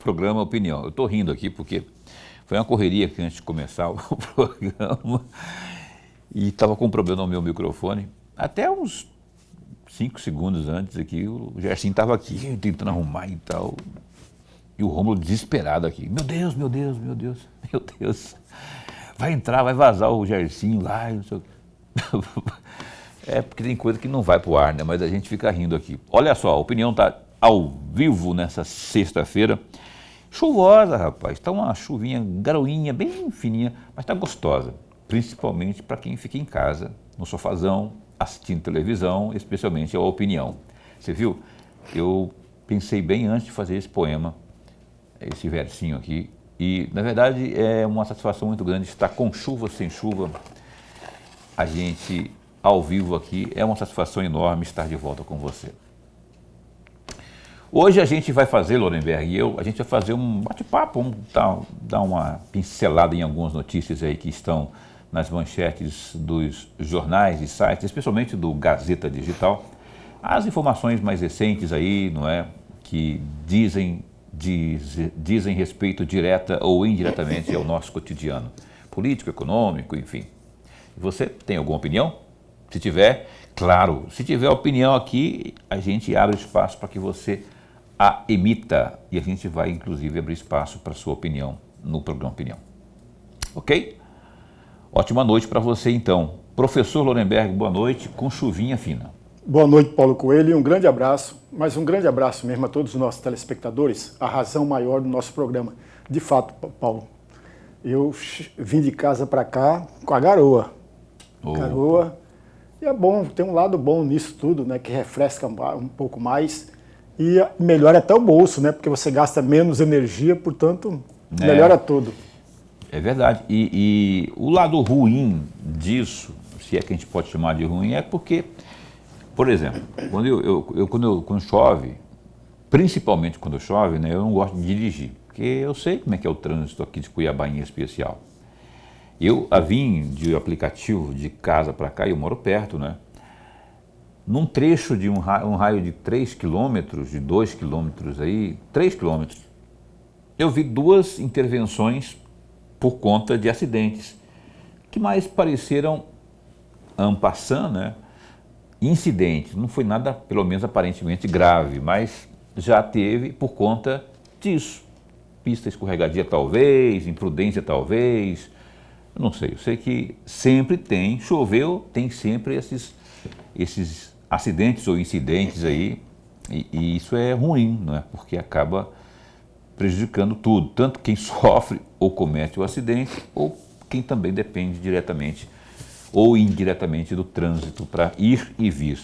programa Opinião. Eu estou rindo aqui porque foi uma correria aqui antes de começar o programa e estava com um problema no meu microfone. Até uns 5 segundos antes aqui, o Gersinho estava aqui tentando arrumar e tal. E o Rômulo desesperado aqui. Meu Deus, meu Deus, meu Deus, meu Deus. Vai entrar, vai vazar o Gersinho lá, não sei o quê. É porque tem coisa que não vai pro ar, né? Mas a gente fica rindo aqui. Olha só, a Opinião tá ao vivo nessa sexta-feira. Chuvosa, rapaz. Tá uma chuvinha, garoinha, bem fininha, mas tá gostosa. Principalmente para quem fica em casa, no sofazão, assistindo televisão, especialmente a Opinião. Você viu? Eu pensei bem antes de fazer esse poema, esse versinho aqui. E, na verdade, é uma satisfação muito grande estar com chuva, sem chuva. A gente, ao vivo aqui, é uma satisfação enorme estar de volta com você. Hoje a gente vai fazer, Lorenberg e eu, a gente vai fazer um bate-papo, vamos dar uma pincelada em algumas notícias aí que estão nas manchetes dos jornais e sites, especialmente do Gazeta Digital. As informações mais recentes aí, não é, que dizem respeito direta ou indiretamente ao nosso cotidiano político, econômico, enfim. Você tem alguma opinião? Se tiver, claro, se tiver opinião aqui, a gente abre espaço para que você a emita e a gente vai, inclusive, abrir espaço para a sua opinião no programa Opinião. Ok? Ótima noite para você, então. Professor Lorenberg, boa noite, com chuvinha fina. Boa noite, Paulo Coelho, e um grande abraço, mas um grande abraço mesmo a todos os nossos telespectadores, a razão maior do nosso programa. De fato, Paulo, eu vim de casa para cá com a garoa. Garoa, e é bom, tem um lado bom nisso tudo, né, que refresca um pouco mais e melhora até o bolso, né, porque você gasta menos energia, portanto, melhora tudo. É verdade, e o lado ruim disso, se é que a gente pode chamar de ruim, é porque, por exemplo, quando chove, principalmente quando chove, né, eu não gosto de dirigir, porque eu sei como é que é o trânsito aqui de Cuiabá em especial. Eu vim de aplicativo de casa para cá, eu moro perto, né? Num trecho de um raio de 3 quilômetros, de 2 quilômetros aí, 3 quilômetros, eu vi 2 intervenções por conta de acidentes, que mais pareceram en passant, né? Incidentes. Não foi nada, pelo menos aparentemente, grave, mas já teve por conta disso. Pista escorregadia talvez, imprudência talvez, eu não sei. Eu sei que sempre tem, choveu, tem sempre esses acidentes ou incidentes aí, e isso é ruim, não é? Porque acaba prejudicando tudo, tanto quem sofre ou comete o acidente, ou quem também depende diretamente ou indiretamente do trânsito para ir e vir.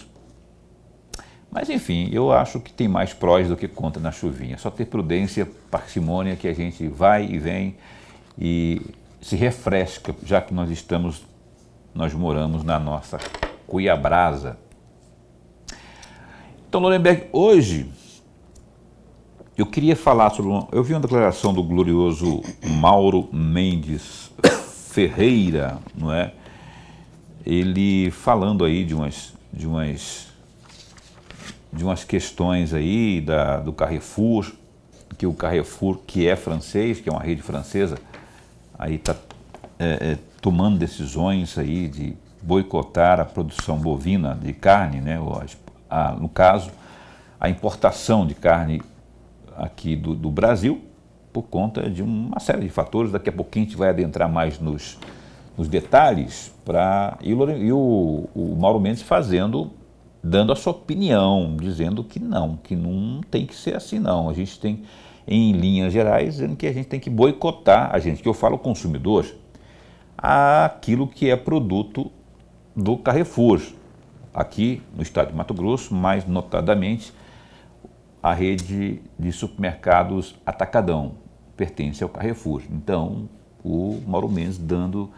Mas enfim, eu acho que tem mais prós do que contra na chuvinha. Só ter prudência, parcimônia, que a gente vai e vem e se refresca, já que nós moramos na nossa Cuiabrasa. Então, Lorenberg, hoje eu queria falar sobre eu vi uma declaração do glorioso Mauro Mendes Ferreira, não é? Ele falando aí de umas questões aí do Carrefour, que o Carrefour, que é francês, que é uma rede francesa, aí está tomando decisões aí de boicotar a produção bovina de carne, né? No caso, a importação de carne aqui do Brasil, por conta de uma série de fatores. Daqui a pouquinho a gente vai adentrar mais nos detalhes, e o Mauro Mendes dando a sua opinião, dizendo que não tem que ser assim não. A gente tem, em linhas gerais, dizendo que a gente tem que boicotar, que eu falo consumidor, aquilo que é produto do Carrefour, aqui no estado de Mato Grosso, mais notadamente a rede de supermercados Atacadão, pertence ao Carrefour. Então, o Mauro Mendes dando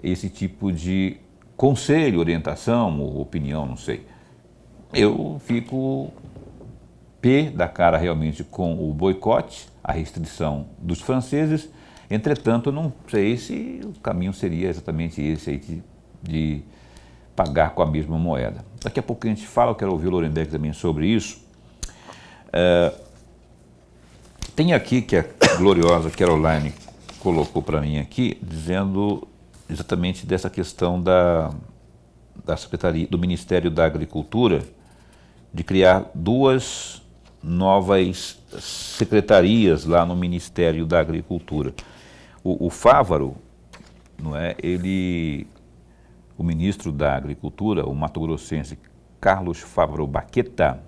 esse tipo de conselho, orientação ou opinião, não sei. Eu fico pé da cara realmente com o boicote, a restrição dos franceses. Entretanto, eu não sei se o caminho seria exatamente esse aí de pagar com a mesma moeda. Daqui a pouco a gente fala, eu quero ouvir o Lorenberg também sobre isso. Tem aqui que a gloriosa Caroline colocou para mim aqui, dizendo exatamente dessa questão da Secretaria, do Ministério da Agricultura, de criar 2 novas secretarias lá no Ministério da Agricultura. O Fávaro, não é? O ministro da Agricultura, o mato-grossense Carlos Fávaro Baqueta,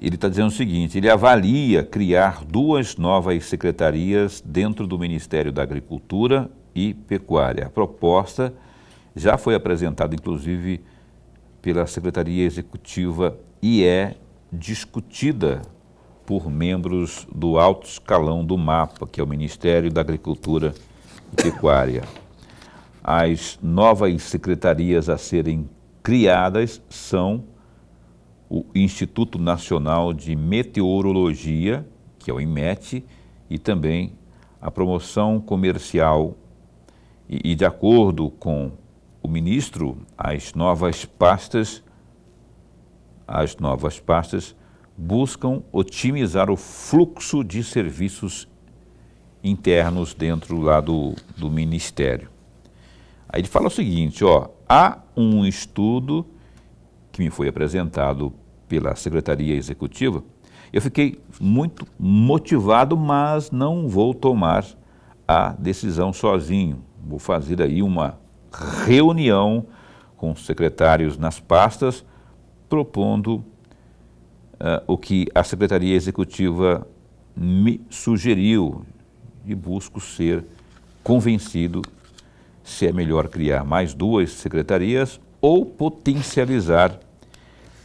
ele está dizendo o seguinte: ele avalia criar 2 novas secretarias dentro do Ministério da Agricultura e Pecuária. A proposta já foi apresentada, inclusive, pela Secretaria Executiva e é discutida por membros do alto escalão do MAPA, que é o Ministério da Agricultura e Pecuária. As novas secretarias a serem criadas são o Instituto Nacional de Meteorologia, que é o INMET, e também a Promoção Comercial. E de acordo com o ministro, as novas pastas buscam otimizar o fluxo de serviços internos dentro lá do Ministério. Aí ele fala o seguinte, há um estudo que me foi apresentado pela Secretaria Executiva. Eu fiquei muito motivado, mas não vou tomar a decisão sozinho. Vou fazer aí uma reunião com os secretários nas pastas, propondo o que a Secretaria Executiva me sugeriu e busco ser convencido se é melhor criar mais 2 secretarias ou potencializar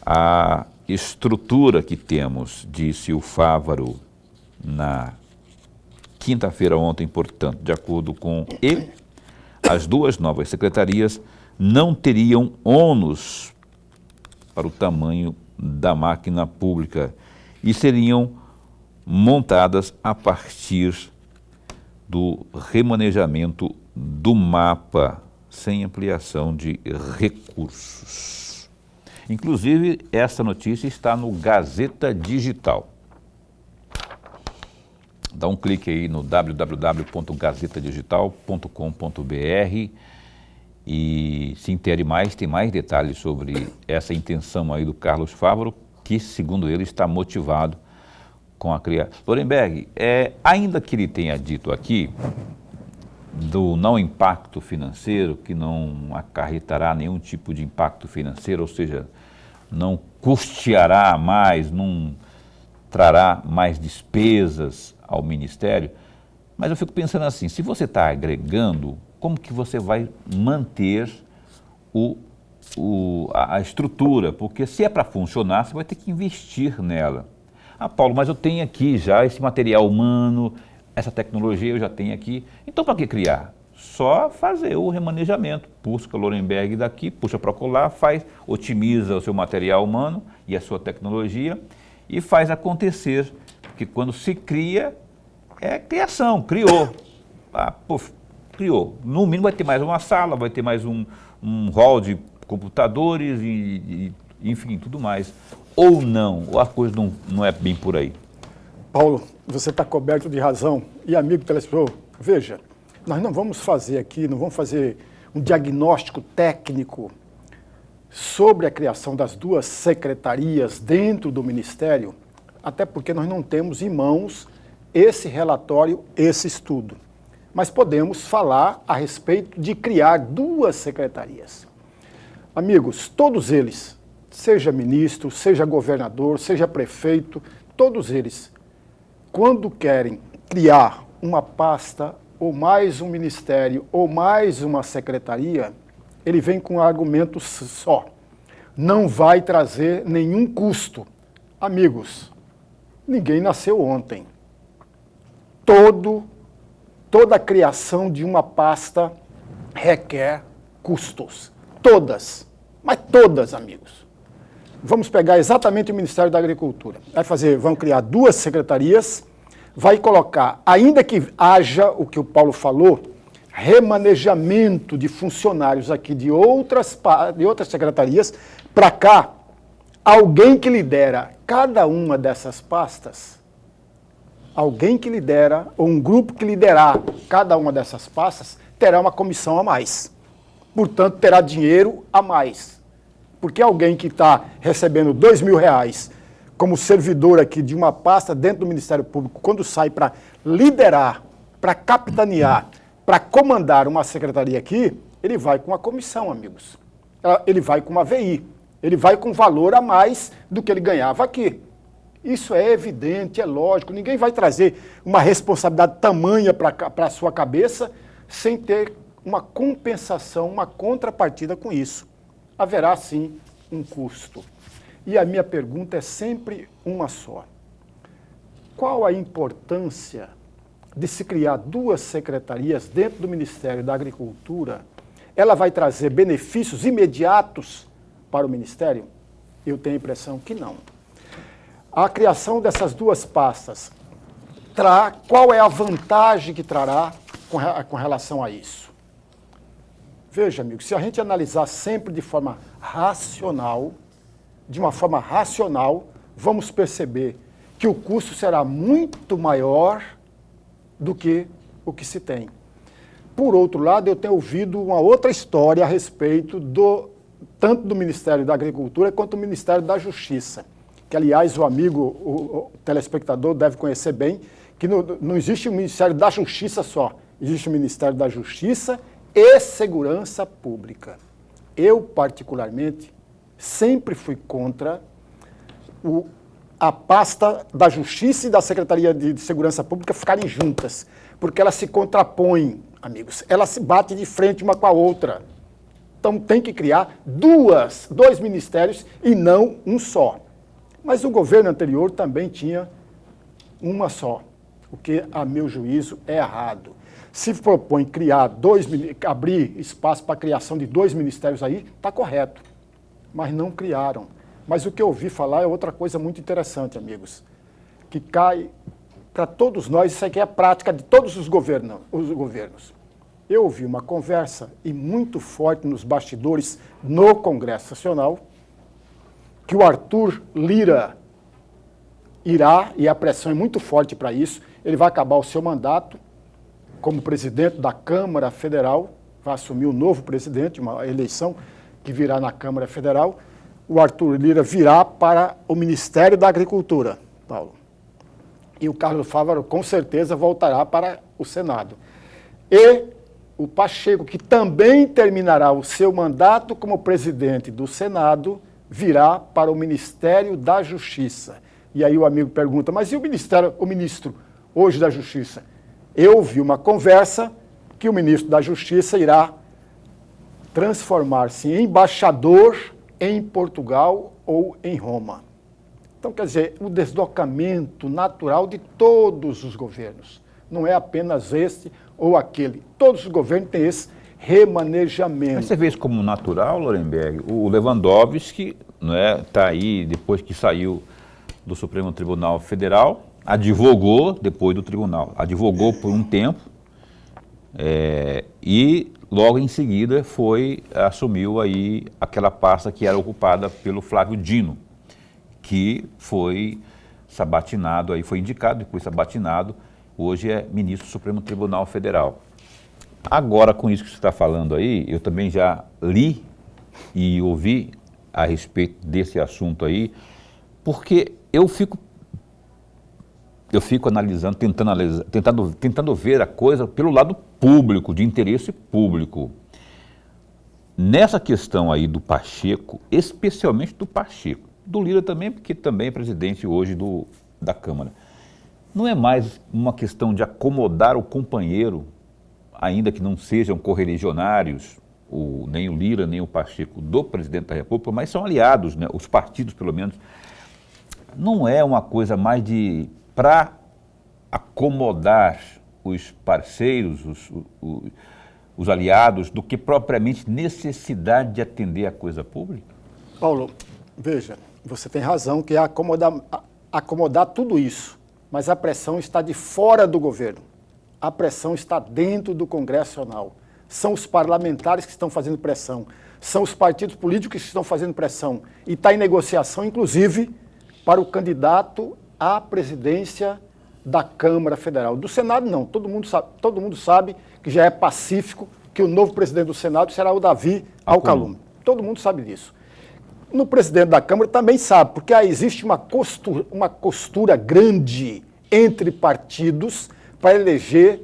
a estrutura que temos, disse o Fávaro na quinta-feira ontem, portanto, de acordo com ele, as 2 novas secretarias não teriam ônus para o tamanho da máquina pública e seriam montadas a partir do remanejamento do MAPA, sem ampliação de recursos. Inclusive, essa notícia está no Gazeta Digital. Dá um clique aí no www.gazetadigital.com.br e se intere mais, tem mais detalhes sobre essa intenção aí do Carlos Fávaro, que, segundo ele, está motivado com a criação. Lorenberg, ainda que ele tenha dito aqui do não impacto financeiro, que não acarretará nenhum tipo de impacto financeiro, ou seja, não custeará mais, não trará mais despesas ao Ministério, mas eu fico pensando assim, se você está agregando, como que você vai manter a estrutura? Porque se é para funcionar, você vai ter que investir nela. Ah, Paulo, mas eu tenho aqui já esse material humano, essa tecnologia eu já tenho aqui, então para que criar? Só fazer o remanejamento, busca Lorenberg daqui, puxa para colar, otimiza o seu material humano e a sua tecnologia e faz acontecer, porque quando se cria, é criação, criou. Criou. No mínimo vai ter mais uma sala, vai ter mais um hall de computadores e enfim, tudo mais. Ou não, ou a coisa não é bem por aí. Paulo, você está coberto de razão. E amigo telespectador, veja, nós não vamos fazer um diagnóstico técnico sobre a criação das 2 secretarias dentro do Ministério, até porque nós não temos em mãos esse relatório, esse estudo. Mas podemos falar a respeito de criar 2 secretarias. Amigos, todos eles, seja ministro, seja governador, seja prefeito, todos eles, quando querem criar uma pasta, ou mais um ministério, ou mais uma secretaria, ele vem com um argumento só. Não vai trazer nenhum custo. Amigos, ninguém nasceu ontem. Toda a criação de uma pasta requer custos. Todas, mas todas, amigos. Vamos pegar exatamente o Ministério da Agricultura. Vão criar 2 secretarias, vai colocar, ainda que haja o que o Paulo falou, remanejamento de funcionários aqui de outras secretarias, para cá, alguém que lidera cada uma dessas pastas alguém que lidera, ou um grupo que liderar cada uma dessas pastas, terá uma comissão a mais. Portanto, terá dinheiro a mais. Porque alguém que está recebendo R$2.000 como servidor aqui de uma pasta dentro do Ministério Público, quando sai para liderar, para capitanear, para comandar uma secretaria aqui, ele vai com uma comissão, amigos. Ele vai com uma VI. Ele vai com valor a mais do que ele ganhava aqui. Isso é evidente, é lógico. Ninguém vai trazer uma responsabilidade tamanha para a sua cabeça sem ter uma compensação, uma contrapartida com isso. Haverá, sim, um custo. E a minha pergunta é sempre uma só. Qual a importância de se criar 2 secretarias dentro do Ministério da Agricultura? Ela vai trazer benefícios imediatos para o Ministério? Eu tenho a impressão que não. A criação dessas 2 pastas, qual é a vantagem que trará com relação a isso? Veja, amigo, se a gente analisar sempre de forma racional, vamos perceber que o custo será muito maior do que o que se tem. Por outro lado, eu tenho ouvido uma outra história a respeito tanto do Ministério da Agricultura quanto do Ministério da Justiça, que, aliás, o telespectador deve conhecer bem, que não existe o Ministério da Justiça só, existe o Ministério da Justiça e Segurança Pública. Eu, particularmente, sempre fui contra a pasta da Justiça e da Secretaria de Segurança Pública ficarem juntas, porque elas se contrapõem, amigos, elas se batem de frente uma com a outra. Então tem que criar dois ministérios e não um só. Mas o governo anterior também tinha uma só, o que, a meu juízo, é errado. Se propõe criar abrir espaço para a criação de 2 ministérios aí, está correto, mas não criaram. Mas o que eu ouvi falar é outra coisa muito interessante, amigos, que cai para todos nós, isso aqui é a prática de todos os governos. Eu ouvi uma conversa, e muito forte nos bastidores, no Congresso Nacional, que o Arthur Lira irá, e a pressão é muito forte para isso, ele vai acabar o seu mandato como presidente da Câmara Federal, vai assumir o novo presidente, uma eleição que virá na Câmara Federal. O Arthur Lira virá para o Ministério da Agricultura, Paulo. E o Carlos Fávaro, com certeza, voltará para o Senado. E o Pacheco, que também terminará o seu mandato como presidente do Senado, virá para o Ministério da Justiça. E aí o amigo pergunta, mas e o ministro hoje da Justiça? Eu ouvi uma conversa que o ministro da Justiça irá transformar-se em embaixador em Portugal ou em Roma. Então, quer dizer, o deslocamento natural de todos os governos. Não é apenas este ou aquele. Todos os governos têm esse remanejamento. Mas você vê isso como natural, Lorenberg? O Lewandowski está aí, depois que saiu do Supremo Tribunal Federal, advogou depois do tribunal. Advogou por um tempo e logo em seguida assumiu aí aquela pasta que era ocupada pelo Flávio Dino, que foi sabatinado, aí foi indicado, depois sabatinado, hoje é ministro do Supremo Tribunal Federal. Agora, com isso que você está falando aí, eu também já li e ouvi a respeito desse assunto aí, porque eu fico analisando, tentando ver a coisa pelo lado público, de interesse público. Nessa questão aí do Pacheco, especialmente do Pacheco, do Lira também, porque também é presidente hoje da Câmara, não é mais uma questão de acomodar o companheiro, ainda que não sejam correligionários, nem o Lira, nem o Pacheco, do presidente da República, mas são aliados, né, os partidos pelo menos. Não é uma coisa mais para acomodar os parceiros, os aliados, do que propriamente necessidade de atender a coisa pública? Paulo, veja, você tem razão que é acomodar tudo isso, mas a pressão está de fora do governo. A pressão está dentro do Congresso Nacional. São os parlamentares que estão fazendo pressão, são os partidos políticos que estão fazendo pressão. E está em negociação, inclusive, para o candidato à presidência da Câmara Federal. Do Senado, não. Todo mundo sabe que já é pacífico que o novo presidente do Senado será o Davi Alcolumbre. Todo mundo sabe disso. No presidente da Câmara também sabe, porque aí existe uma costura grande entre partidos para eleger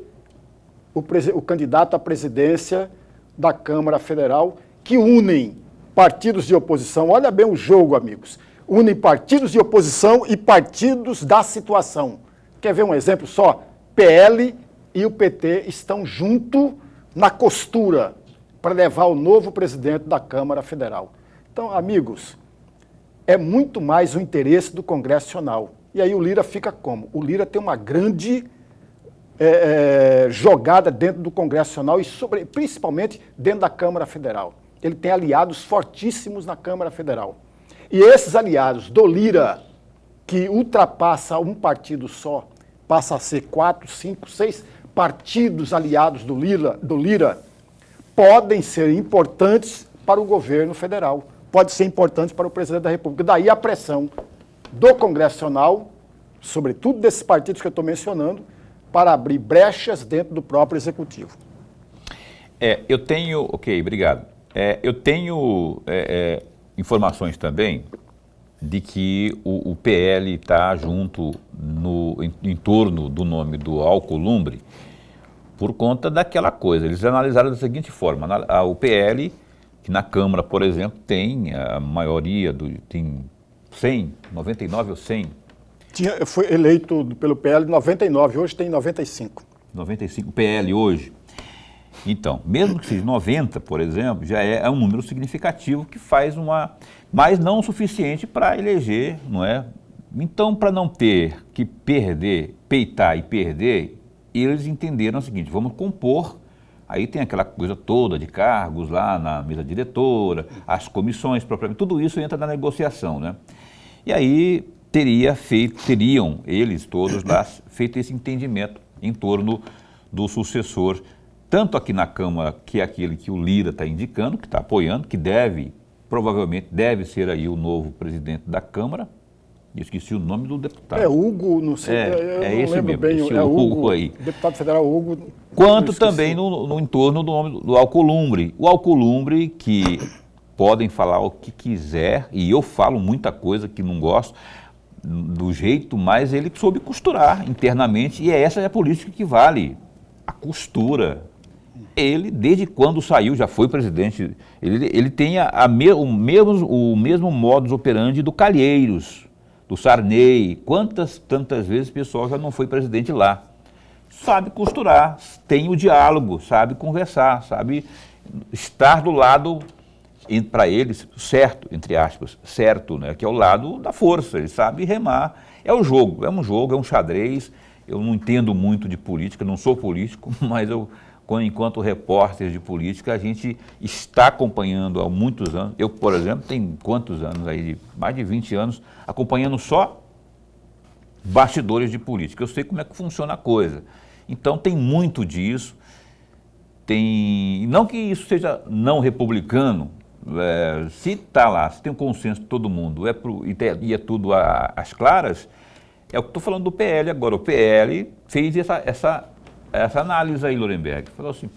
o candidato à presidência da Câmara Federal, que unem partidos de oposição. Olha bem o jogo, amigos. Unem partidos de oposição e partidos da situação. Quer ver um exemplo só? PL e o PT estão junto na costura para levar o novo presidente da Câmara Federal. Então, amigos, é muito mais o interesse do Congresso Nacional. E aí o Lira fica como? O Lira tem uma grande jogada dentro do Congresso Nacional e principalmente dentro da Câmara Federal. Ele tem aliados fortíssimos na Câmara Federal. E esses aliados do Lira, que ultrapassa um partido só, passa a ser 4, 5, 6 partidos aliados do Lira, podem ser importantes para o governo federal, pode ser importante para o presidente da República. Daí a pressão do Congresso Nacional, sobretudo desses partidos que eu estou mencionando, para abrir brechas dentro do próprio Executivo. Eu tenho... Ok, obrigado. Eu tenho informações também de que o PL está junto em torno do nome do Alcolumbre por conta daquela coisa. Eles analisaram da seguinte forma: o PL, que na Câmara, por exemplo, tem a maioria, tem 100, 99 ou 100. Foi eleito pelo PL em 99, hoje tem 95. 95 PL hoje. Então, mesmo que seja 90, por exemplo, já é um número significativo que faz mas não o suficiente para eleger, não é? Então, para não ter que peitar e perder, eles entenderam o seguinte: vamos compor. Aí tem aquela coisa toda de cargos lá na mesa diretora, as comissões propriamente, tudo isso entra na negociação, né? E aí teriam eles todos lá feito esse entendimento em torno do sucessor, tanto aqui na Câmara, que é aquele que o Lira está indicando, que está apoiando, que provavelmente deve ser aí o novo presidente da Câmara. Esqueci o nome do deputado. Hugo, não sei, eu não esse lembro mesmo, bem, esse Hugo aí. Deputado federal Hugo. Quanto também no entorno do nome do Alcolumbre. O Alcolumbre, que podem falar o que quiser, e eu falo muita coisa que não gosto do jeito, mas ele soube costurar internamente, e essa é a política que vale, a costura. Ele, desde quando saiu, já foi presidente, ele tem o mesmo modus operandi do Calheiros, do Sarney. Tantas vezes o pessoal já não foi presidente lá. Sabe costurar, tem o diálogo, sabe conversar, sabe estar do lado, para eles, certo, entre aspas, certo, né, que é o lado da força, ele sabe remar. É um jogo, é um xadrez. Eu não entendo muito de política, não sou político, mas enquanto repórter de política, a gente está acompanhando há muitos anos. Eu, por exemplo, tenho quantos anos aí, mais de 20 anos, acompanhando só bastidores de política. Eu sei como é que funciona a coisa. Então tem muito disso. Não que isso seja não republicano, se está lá, se tem um consenso de todo mundo e é tudo às claras, é o que estou falando do PL agora. O PL fez essa análise aí, Lorenberg. Falou assim,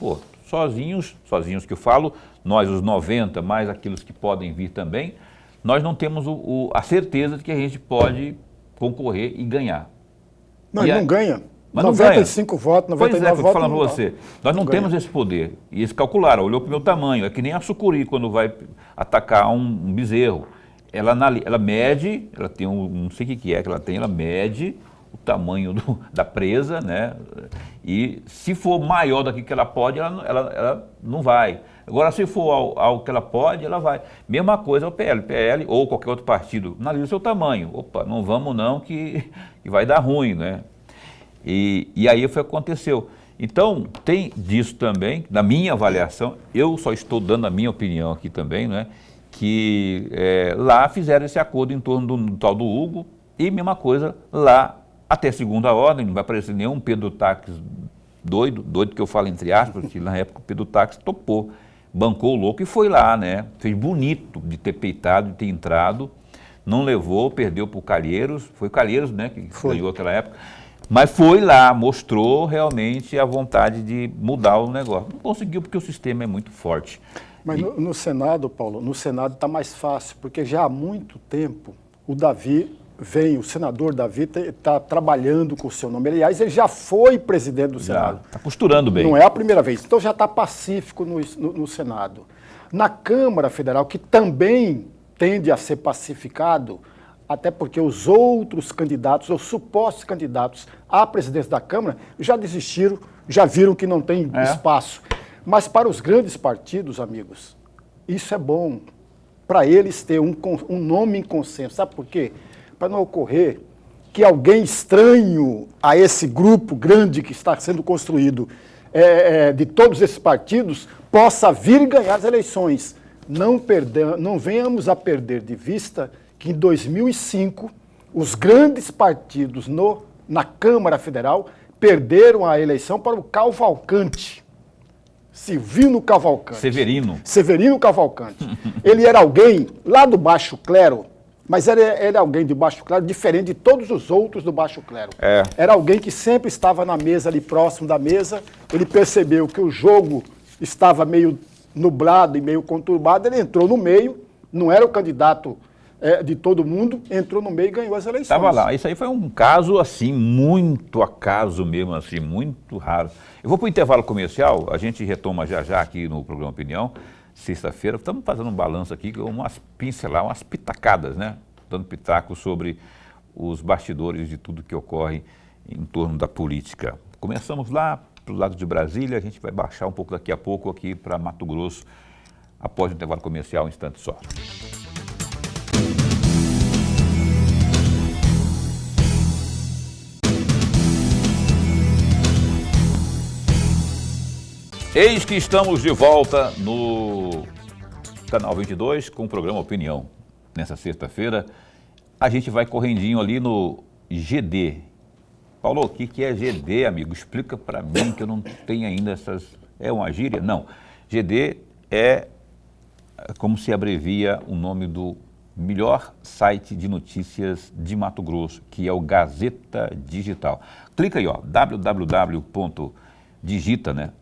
sozinhos que eu falo, nós os 90, mais aqueles que podem vir também, nós não temos a certeza de que a gente pode concorrer e ganhar. Não, ele não ganha. Mas 95 votos, 99 votos. Pois é, falando para você. Nós não temos esse poder. E eles calcularam, olhou para o meu tamanho. É que nem a sucuri quando vai atacar um bezerro. Ela mede, ela tem não sei o que é que ela tem, ela mede o tamanho da presa, né? E se for maior do que ela pode, ela não vai. Agora, se for algo que ela pode, ela vai. Mesma coisa o PL ou qualquer outro partido, analisa o seu tamanho. Opa, não vamos não, que vai dar ruim, né? E aí foi o que aconteceu. Então, tem disso também, na minha avaliação, eu só estou dando a minha opinião aqui também, né? Que lá fizeram esse acordo em torno do tal do Hugo, e mesma coisa lá, até segunda ordem, não vai aparecer nenhum Pedro Táxi doido que eu falo entre aspas, que na época o Pedro Táxi topou, bancou o louco e foi lá, né? Fez bonito de ter peitado, de ter entrado, não levou, perdeu para o Calheiros, foi o Calheiros, né, que ganhou aquela época. Mas foi lá, mostrou realmente a vontade de mudar o negócio. Não conseguiu porque o sistema é muito forte. Mas no Senado, Paulo, no Senado está mais fácil, porque já há muito tempo o senador Davi está trabalhando com o seu nome. Aliás, ele já foi presidente do Senado. Está costurando bem. Não é a primeira vez. Então já está pacífico no Senado. Na Câmara Federal, que também tende a ser pacificado, até porque os outros candidatos, os supostos candidatos à presidência da Câmara, já desistiram, já viram que não tem espaço. Mas para os grandes partidos, amigos, isso é bom. Para eles ter um nome em consenso. Sabe por quê? Para não ocorrer que alguém estranho a esse grupo grande que está sendo construído de todos esses partidos possa vir e ganhar as eleições. Não venhamos a perder de vista que em 2005 os grandes partidos na Câmara Federal perderam a eleição para o Cavalcante. Silvino Cavalcante. Severino Cavalcante. Ele era alguém lá do baixo clero, mas ele era alguém de baixo clero diferente de todos os outros do baixo clero. Era alguém que sempre estava na mesa, ali próximo da mesa. Ele percebeu que o jogo estava meio nublado e meio conturbado, ele entrou no meio, não era o candidato de todo mundo, entrou no meio e ganhou as eleições. Estava lá. Isso aí foi um caso, assim, muito acaso mesmo, assim, muito raro. Eu vou para o intervalo comercial, a gente retoma já já aqui no programa Opinião, sexta-feira. Estamos fazendo um balanço aqui, umas pinceladas, umas pitacadas, né? Dando pitaco sobre os bastidores de tudo que ocorre em torno da política. Começamos lá para o lado de Brasília, a gente vai baixar um pouco daqui a pouco aqui para Mato Grosso, após o intervalo comercial, um instante só. Eis que estamos de volta no Canal 22 com o programa Opinião. Nessa sexta-feira, a gente vai correndinho ali no GD. Paulo, o que é GD, amigo? Explica para mim que eu não tenho ainda essas... É uma gíria? Não. GD é como se abrevia o nome do melhor site de notícias de Mato Grosso, que é o Gazeta Digital. Clica aí, ó, www.digita, né?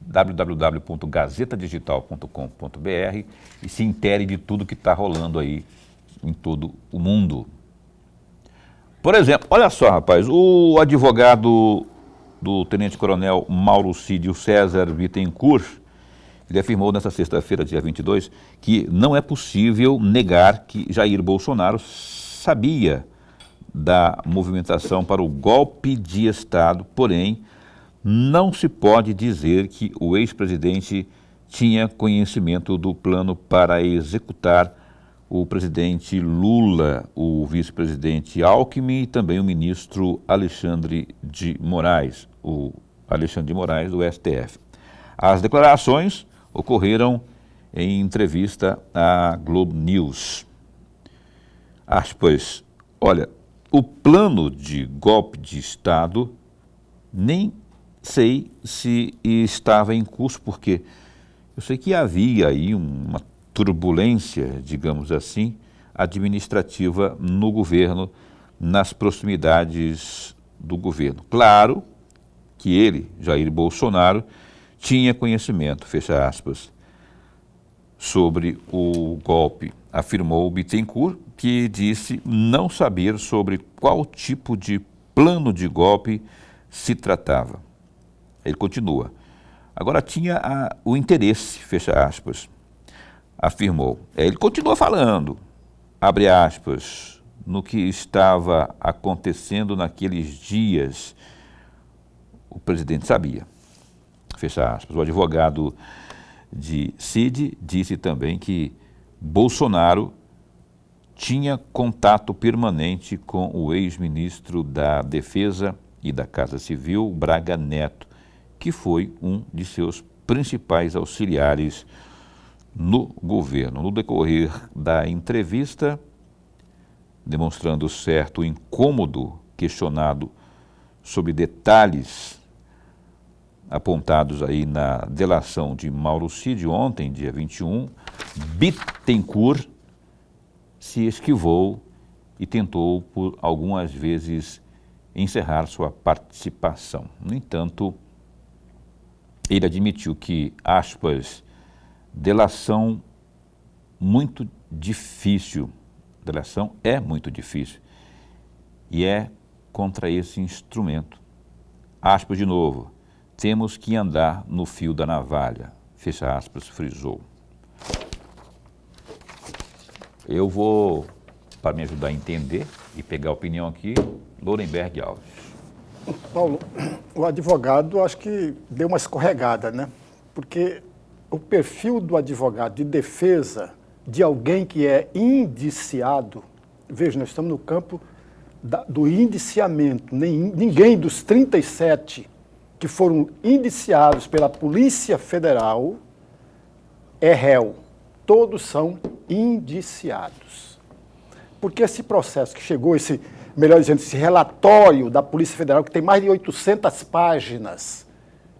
www.gazetadigital.com.br e se intere de tudo que está rolando aí em todo o mundo. Por exemplo, olha só, rapaz, o advogado do tenente-coronel Maurocídio César Bittencourt, ele afirmou nesta sexta-feira, dia 22, que não é possível negar que Jair Bolsonaro sabia da movimentação para o golpe de Estado, porém, não se pode dizer que o ex-presidente tinha conhecimento do plano para executar o presidente Lula, o vice-presidente Alckmin e também o ministro Alexandre de Moraes, o Alexandre de Moraes do STF. As declarações ocorreram em entrevista à Globo News. Aspas, olha, o plano de golpe de Estado nem sei se estava em curso, porque eu sei que havia aí uma turbulência, digamos assim, administrativa no governo, nas proximidades do governo. Claro que ele, Jair Bolsonaro, tinha conhecimento, fecha aspas, sobre o golpe, afirmou Bittencourt, que disse não saber sobre qual tipo de plano de golpe se tratava. Ele continua. Agora tinha o interesse, fecha aspas, afirmou. Ele continua falando, abre aspas, no que estava acontecendo naqueles dias, o presidente sabia, fecha aspas. O advogado de Cid disse também que Bolsonaro tinha contato permanente com o ex-ministro da Defesa e da Casa Civil, Braga Neto, que foi um de seus principais auxiliares no governo. No decorrer da entrevista, demonstrando certo incômodo, questionado sobre detalhes apontados aí na delação de Maurocídio ontem, dia 21, Bittencourt se esquivou e tentou por algumas vezes encerrar sua participação. No entanto, ele admitiu que, aspas, delação muito difícil, delação é muito difícil, e é contra esse instrumento. Aspas de novo, temos que andar no fio da navalha, fecha aspas, frisou. Eu vou, para me ajudar a entender e pegar a opinião aqui, Lorenberg Alves. Paulo, o advogado acho que deu uma escorregada, né? Porque o perfil do advogado de defesa de alguém que é indiciado, veja, nós estamos no campo do indiciamento, ninguém dos 37 que foram indiciados pela Polícia Federal é réu, todos são indiciados. Porque esse processo que chegou, melhor dizendo, esse relatório da Polícia Federal, que tem mais de 800 páginas,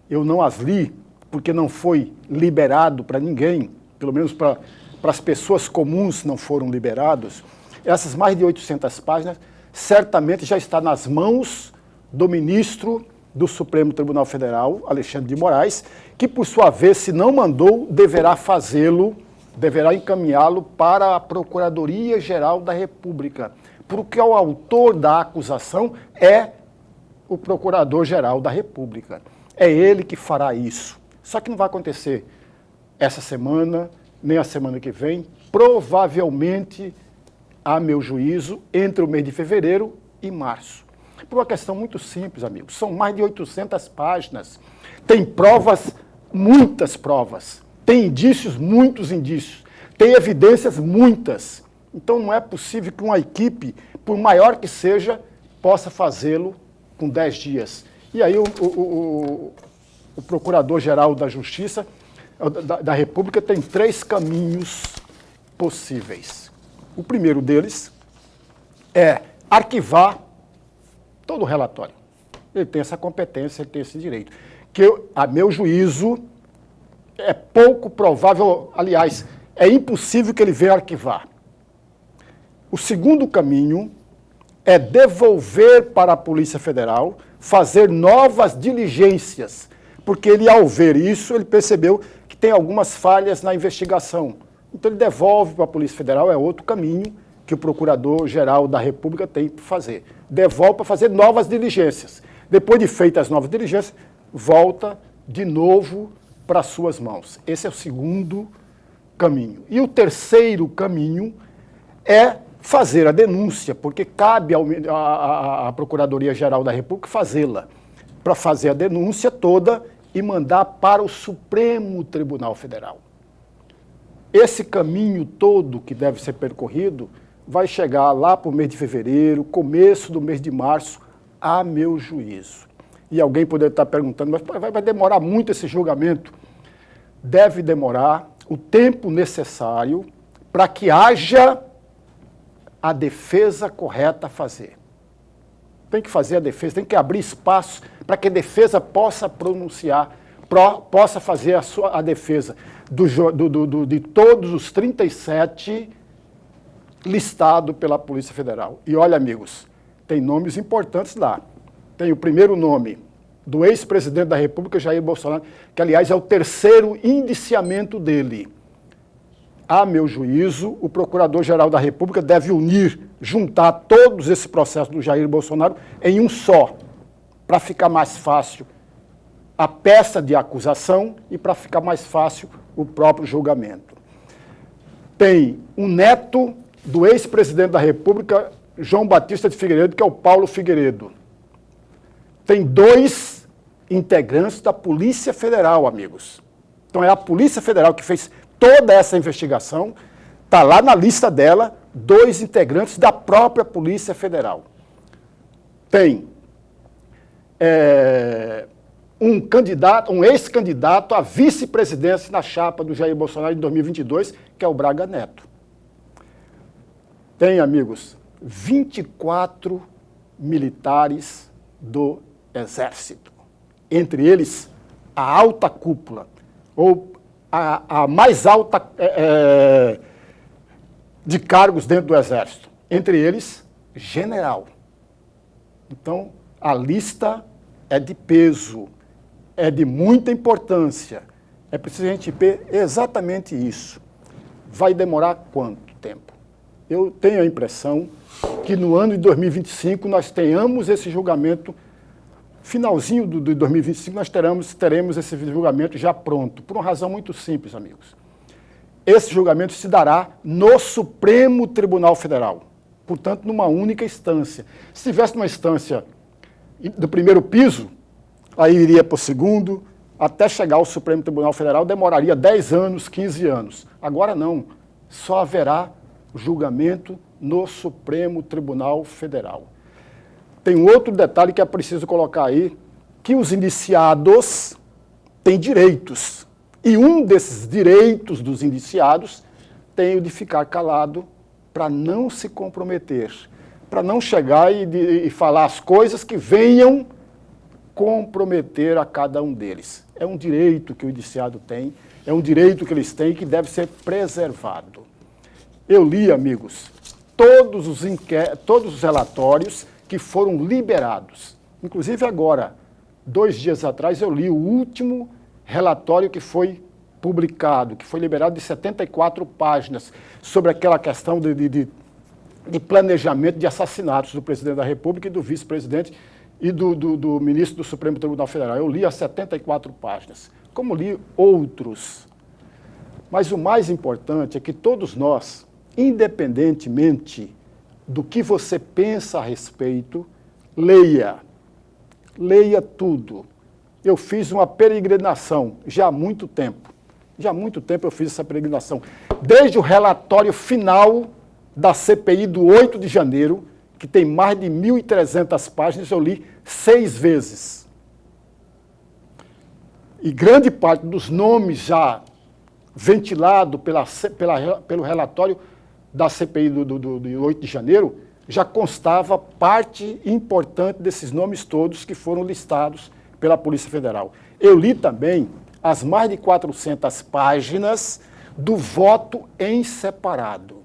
eu não as li, porque não foi liberado para ninguém, pelo menos para as pessoas comuns não foram liberados. Essas mais de 800 páginas certamente já está nas mãos do ministro do Supremo Tribunal Federal, Alexandre de Moraes, que, por sua vez, se não mandou, deverá fazê-lo, deverá encaminhá-lo para a Procuradoria-Geral da República, porque o autor da acusação é o Procurador-Geral da República. É ele que fará isso. Só que não vai acontecer essa semana, nem a semana que vem, provavelmente, a meu juízo, entre o mês de fevereiro e março. Por uma questão muito simples, amigos. São mais de 800 páginas. Tem provas, muitas provas. Tem indícios, muitos indícios. Tem evidências, muitas. Então não é possível que uma equipe, por maior que seja, possa fazê-lo com 10 dias. E aí o Procurador-Geral da Justiça, da República, tem 3 caminhos possíveis. O primeiro deles é arquivar todo o relatório. Ele tem essa competência, ele tem esse direito. Que, a meu juízo, é pouco provável, aliás, é impossível que ele venha arquivar. O segundo caminho é devolver para a Polícia Federal, fazer novas diligências, porque ele, ao ver isso, ele percebeu que tem algumas falhas na investigação. Então ele devolve para a Polícia Federal, é outro caminho que o Procurador-Geral da República tem que fazer. Devolve para fazer novas diligências. Depois de feitas as novas diligências, volta de novo para as suas mãos. Esse é o segundo caminho. E o terceiro caminho é fazer a denúncia, porque cabe à Procuradoria-Geral da República fazê-la, para fazer a denúncia toda e mandar para o Supremo Tribunal Federal. Esse caminho todo que deve ser percorrido vai chegar lá para o mês de fevereiro, começo do mês de março, a meu juízo. E alguém poderia estar perguntando, mas vai demorar muito esse julgamento? Deve demorar o tempo necessário para que haja a defesa correta a fazer. Tem que fazer a defesa, tem que abrir espaço para que a defesa possa pronunciar, possa fazer a defesa de todos os 37 listados pela Polícia Federal. E olha, amigos, tem nomes importantes lá. Tem o primeiro nome do ex-presidente da República, Jair Bolsonaro, que, aliás, é o terceiro indiciamento dele. A meu juízo, o Procurador-Geral da República deve juntar todos esses processos do Jair Bolsonaro em um só, para ficar mais fácil a peça de acusação e para ficar mais fácil o próprio julgamento. Tem um neto do ex-presidente da República, João Batista de Figueiredo, que é o Paulo Figueiredo. Tem 2 integrantes da Polícia Federal, amigos. Então é a Polícia Federal que fez toda essa investigação, está lá na lista dela, 2 integrantes da própria Polícia Federal. Tem um ex-candidato à vice-presidência na chapa do Jair Bolsonaro em 2022, que é o Braga Neto. Tem, amigos, 24 militares do Exército. Entre eles, a alta cúpula, ou a mais alta de cargos dentro do Exército. Entre eles, general. Então, A lista é de peso, é de muita importância. É preciso a gente ver exatamente isso. Vai demorar quanto tempo? Eu tenho a impressão que no ano de 2025 nós tenhamos esse julgamento, finalzinho de 2025 nós teremos esse julgamento já pronto, por uma razão muito simples, amigos. Esse julgamento se dará no Supremo Tribunal Federal, portanto, numa única instância. Se tivesse uma instância do primeiro piso, aí iria para o segundo, até chegar ao Supremo Tribunal Federal, demoraria 10 anos, 15 anos. Agora não, só haverá julgamento no Supremo Tribunal Federal. Tem um outro detalhe que é preciso colocar aí, que os indiciados têm direitos. E um desses direitos dos indiciados tem o de ficar calado para não se comprometer, para não chegar e falar as coisas que venham comprometer a cada um deles. É um direito que o indiciado tem, é um direito que eles têm que deve ser preservado. Eu li, amigos, todos os relatórios que foram liberados. Inclusive agora, 2 dias atrás, eu li o último relatório que foi publicado, que foi liberado de 74 páginas, sobre aquela questão de planejamento de assassinatos do presidente da República e do vice-presidente e do ministro do Supremo Tribunal Federal. Eu li as 74 páginas, como li outros. Mas o mais importante é que todos nós, independentemente do que você pensa a respeito, leia tudo. Eu fiz uma peregrinação já há muito tempo. Já há muito tempo eu fiz essa peregrinação. Desde o relatório final da CPI do 8 de janeiro, que tem mais de 1.300 páginas, eu li 6 vezes. E grande parte dos nomes já ventilados pelo relatório da CPI do 8 de janeiro, já constava parte importante desses nomes todos que foram listados pela Polícia Federal. Eu li também as mais de 400 páginas do voto em separado,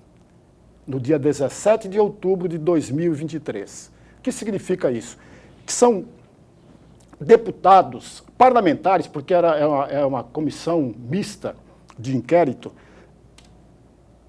no dia 17 de outubro de 2023. O que significa isso? Que são deputados, parlamentares, porque é uma comissão mista de inquérito,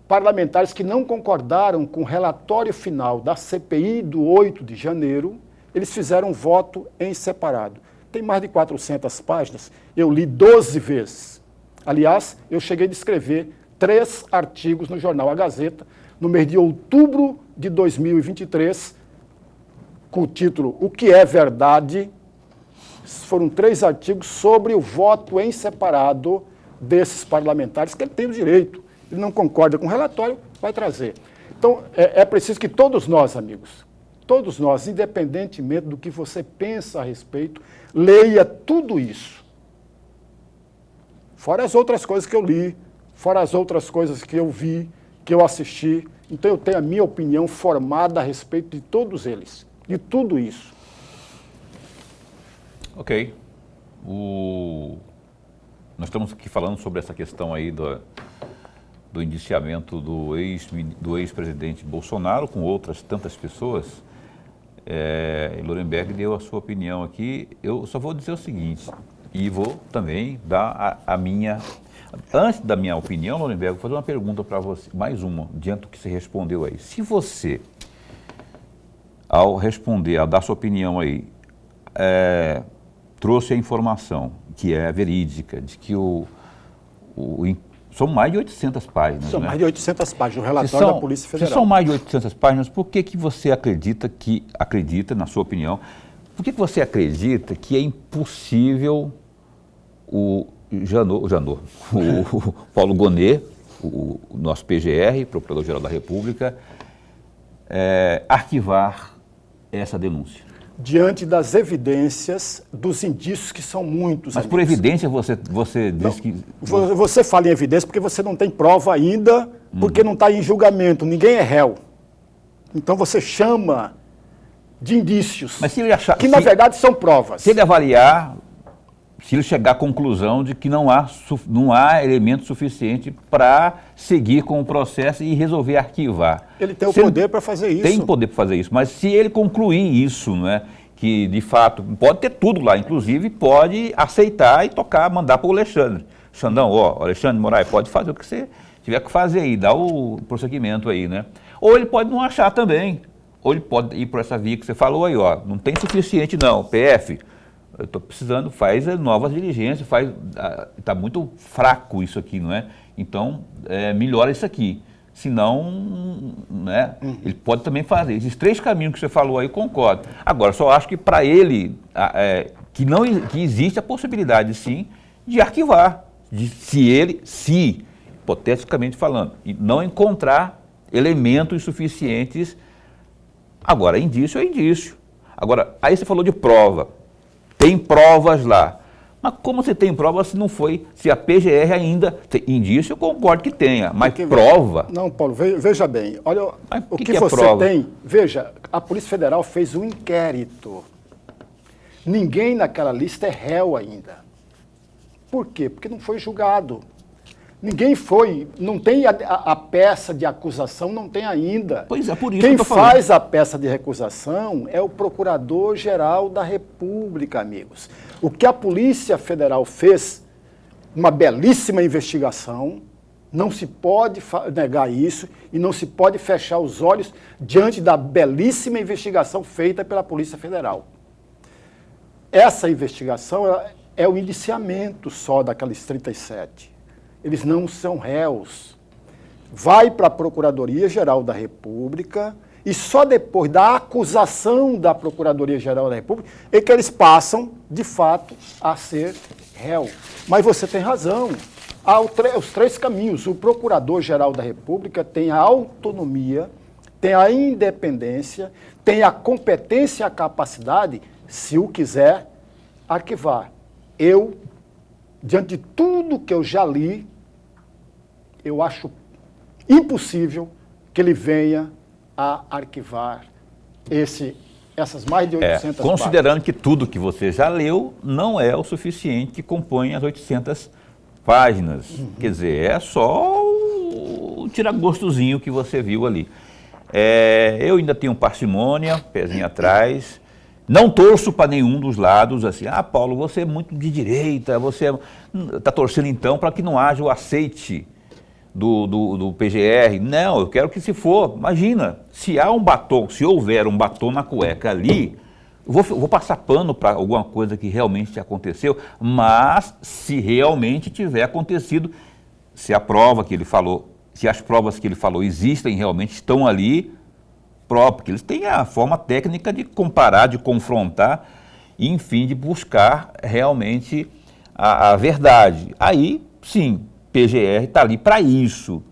parlamentares que não concordaram com o relatório final da CPI do 8 de janeiro, eles fizeram voto em separado. Tem mais de 400 páginas, eu li 12 vezes. Aliás, eu cheguei a escrever 3 artigos no jornal A Gazeta, no mês de outubro de 2023, com o título O que é verdade? Foram 3 artigos sobre o voto em separado desses parlamentares, que ele tem o direito. Ele não concorda com o relatório, vai trazer. Então, é preciso que todos nós, amigos, todos nós, independentemente do que você pensa a respeito, leia tudo isso. Fora as outras coisas que eu li, fora as outras coisas que eu vi, que eu assisti. Então, eu tenho a minha opinião formada a respeito de todos eles, de tudo isso. Ok. Nós estamos aqui falando sobre essa questão aí do indiciamento do ex-presidente Bolsonaro com outras tantas pessoas. E Lorenberg deu a sua opinião aqui. Eu só vou dizer o seguinte, e vou também dar a minha... Antes da minha opinião, Lorenberg, vou fazer uma pergunta para você, mais uma, diante do que você respondeu aí. Se você, ao responder, ao dar sua opinião aí, trouxe a informação que é verídica, de que são mais de 800 páginas, São né? mais de 800 páginas, o relatório da Polícia Federal. Se são mais de 800 páginas, por que você acredita, na sua opinião, por que você acredita que é impossível o Paulo Gonet, o nosso PGR, Procurador-Geral da República, arquivar essa denúncia? Diante das evidências, dos indícios que são muitos. Mas por evidência você diz que... Você fala em evidência porque você não tem prova ainda, porque não está em julgamento, ninguém é réu. Então você chama de indícios, mas se ele achar, que na verdade são provas. Se ele avaliar, se ele chegar à conclusão de que não há elemento suficiente para seguir com o processo e resolver arquivar. Ele tem o poder para fazer isso. Tem poder para fazer isso, mas se ele concluir isso, não é, que de fato pode ter tudo lá, inclusive pode aceitar e tocar, mandar para o Alexandre. Xandão, ó, Alexandre de Moraes, pode fazer o que você tiver que fazer aí, dá o prosseguimento aí, né? Ou ele pode não achar também, ou ele pode ir por essa via que você falou aí, ó, não tem suficiente não, PF, eu estou precisando, faz novas diligências, está muito fraco isso aqui, não é? Então, melhora isso aqui. Senão, né, ele pode também fazer. Esses 3 caminhos que você falou aí, concordo. Agora, só acho que para ele, que existe a possibilidade, sim, de arquivar. Se, hipoteticamente falando, não encontrar elementos suficientes. Agora, indício é indício. Agora, aí você falou de prova. Tem provas lá. Mas como você tem prova se não foi, se a PGR ainda tem indício, eu concordo que tenha, mas prova... Não, Paulo, veja bem, olha o que você prova? tem. Veja, a Polícia Federal fez um inquérito. Ninguém naquela lista é réu ainda. Por quê? Porque não foi julgado. Ninguém foi, não tem a peça de acusação, não tem ainda. Pois é, por isso Quem que eu tô falando. faz a peça de recusação é o Procurador-Geral da República, amigos. O que a Polícia Federal fez, uma belíssima investigação, não se pode negar isso e não se pode fechar os olhos diante da belíssima investigação feita pela Polícia Federal. Essa investigação é o indiciamento só daqueles 37. Eles não são réus. Vai para a Procuradoria-Geral da República e só depois da acusação da Procuradoria-Geral da República é que eles passam, de fato, a ser réu. Mas você tem razão. Há os 3 caminhos. O Procurador-Geral da República tem a autonomia, tem a independência, tem a competência e a capacidade, se o quiser, arquivar. Eu, diante de tudo que eu já li, eu acho impossível que ele venha a arquivar essas mais de 800 considerando páginas. que tudo que você já leu não é o suficiente que compõe as 800 páginas. Quer dizer, é só o tiragostozinho que você viu ali. Eu ainda tenho parcimônia, pezinho atrás. Não torço para nenhum dos lados, assim, Paulo, você é muito de direita, você está torcendo então para que não haja o aceite do PGR. Não, eu quero que se for, imagina, se houver um batom na cueca ali, eu vou passar pano para alguma coisa que realmente aconteceu, mas se realmente tiver acontecido, se a prova que ele falou, se as provas que ele falou existem realmente, estão ali, porque eles têm a forma técnica de comparar, de confrontar, e, enfim, de buscar realmente a verdade. Aí, sim, PGR está ali para isso,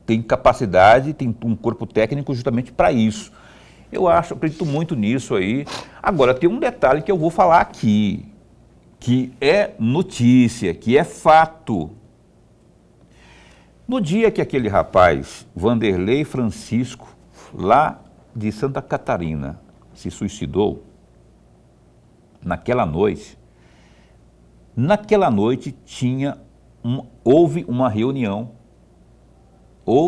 tem capacidade, tem um corpo técnico justamente para isso. Eu acredito muito nisso aí. Agora, tem um detalhe que eu vou falar aqui, que é notícia, que é fato. No dia que aquele rapaz, Vanderlei Francisco, lá de Santa Catarina, se suicidou, naquela noite houve uma reunião, eu